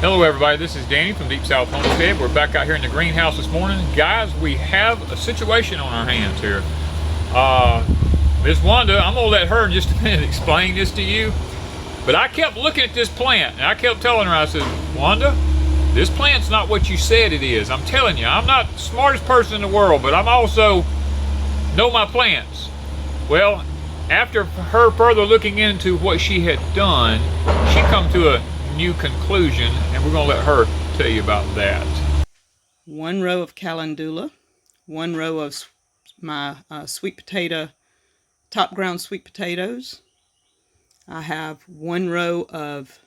Hello everybody, this is Danny from Deep South Homestead. We're back out here in the greenhouse this morning. Guys, we have a situation on our hands here. Miss Wanda, I'm gonna let her in just a minute explain this to you. But I kept looking at this plant and I kept telling her, I said, Wanda, this plant's not what you said it is. I'm telling you, I'm not the smartest person in the world, but I'm also know my plants. Well, after her further looking into what she had done, she come to a new conclusion, and we're going to let her tell you about that. One row of calendula, one row of my sweet potato, top ground sweet potatoes. I have one row of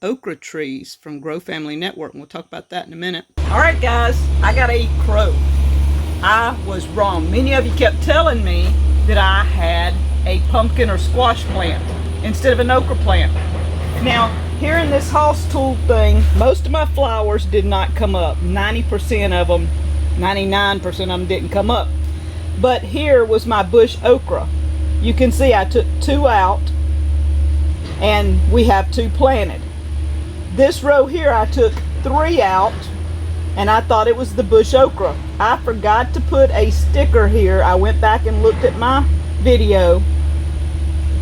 okra trees from Grow Family Network, and we'll talk about that in a minute. All right, guys, I got to eat crow. I was wrong. Many of you kept telling me that I had a pumpkin or squash plant instead of an okra plant. Now, here in this house tool thing, most of my flowers did not come up. 90% of them, 99% of them didn't come up. But here was my bush okra. You can see I took 2 out, and we have 2 planted. This row here, I took 3 out, and I thought it was the bush okra. I forgot to put a sticker here. I went back and looked at my video.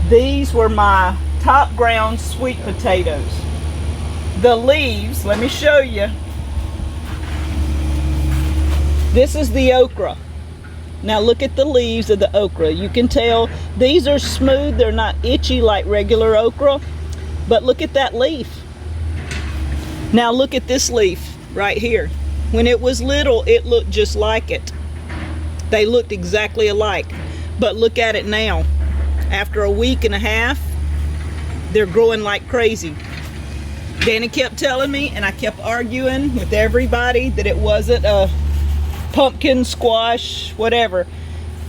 These were my top ground sweet potatoes. The leaves, let me show you. This is the okra. Now look at the leaves of the okra. You can tell these are smooth, they're not itchy like regular okra, but look at that leaf. Now look at this leaf right here. When it was little, it looked just like it. They looked exactly alike, but look at it now. After a week and a half, they're growing like crazy. Danny kept telling me, and I kept arguing with everybody, that it wasn't a pumpkin, squash, whatever.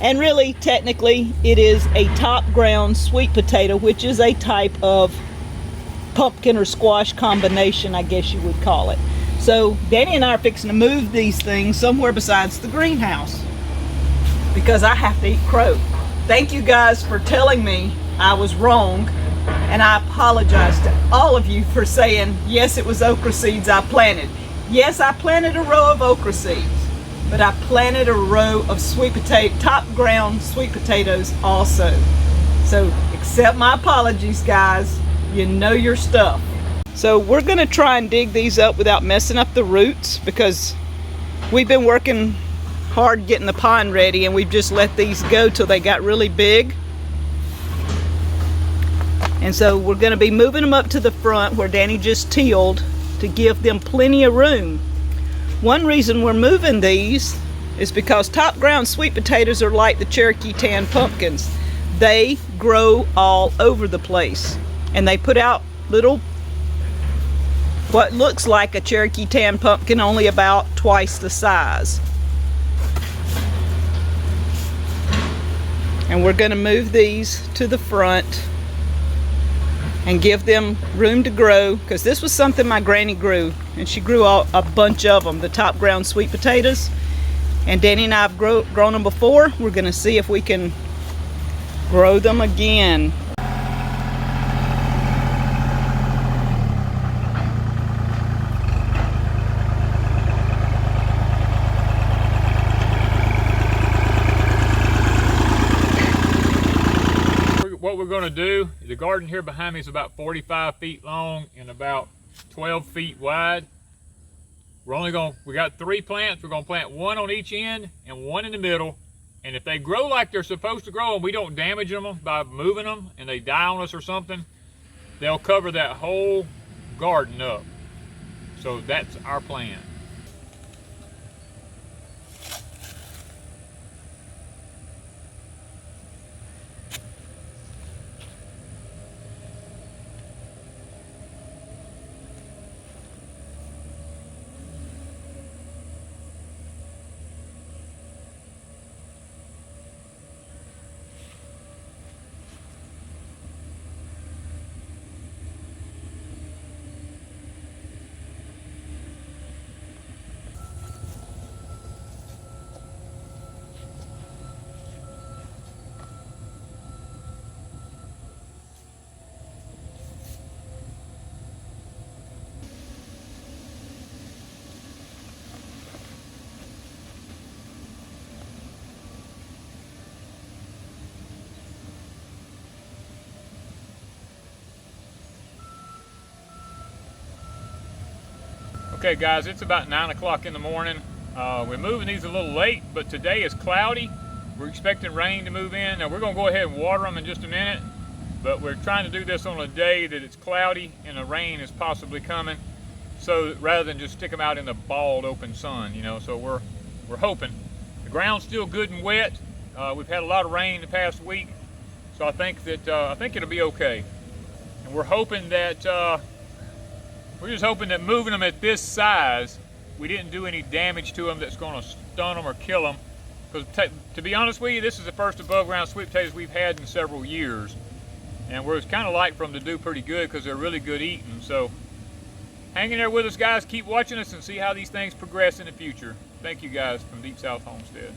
And really, technically, it is a top ground sweet potato, which is a type of pumpkin or squash combination, I guess you would call it. So Danny and I are fixing to move these things somewhere besides the greenhouse because I have to eat crow. Thank you guys for telling me I was wrong. And I apologize to all of you for saying, yes, it was okra seeds I planted. Yes, I planted a row of okra seeds, but I planted a row of sweet potato, top ground sweet potatoes also. So accept my apologies, guys. You know your stuff. So we're gonna try and dig these up without messing up the roots, because we've been working hard getting the pond ready, and we've just let these go till they got really big. And so we're going to be moving them up to the front where Danny just tilled to give them plenty of room. One reason we're moving these is because top ground sweet potatoes are like the Cherokee tan pumpkins. They grow all over the place, and they put out little, what looks like a Cherokee tan pumpkin, only about twice the size. And we're going to move these to the front and give them room to grow, because this was something my granny grew, and she grew a bunch of them, the top ground sweet potatoes. And Danny and I have grown them before. We're going to see if we can grow them again. What we're going to do, the garden here behind me is about 45 feet long and about 12 feet wide. We got 3 plants. We're going to plant 1 on each end and 1 in the middle. And if they grow like they're supposed to grow and we don't damage them by moving them and they die on us or something, they'll cover that whole garden up. So that's our plan. Okay guys, it's about 9 o'clock in the morning. We're moving these a little late, but today is cloudy. We're expecting rain to move in. Now we're gonna go ahead and water them in just a minute, but we're trying to do this on a day that it's cloudy and the rain is possibly coming. So rather than just stick them out in the bald open sun, you know, so we're hoping. The ground's still good and wet. We've had a lot of rain the past week, so I think it'll be okay. And we're hoping that we're just hoping that moving them at this size, we didn't do any damage to them that's going to stun them or kill them. Because to be honest with you, this is the first above ground sweet potatoes we've had in several years, and we're kind of like for them to do pretty good because they're really good eating. So hang in there with us, guys. Keep watching us and see how these things progress in the future. Thank you guys from Deep South Homestead.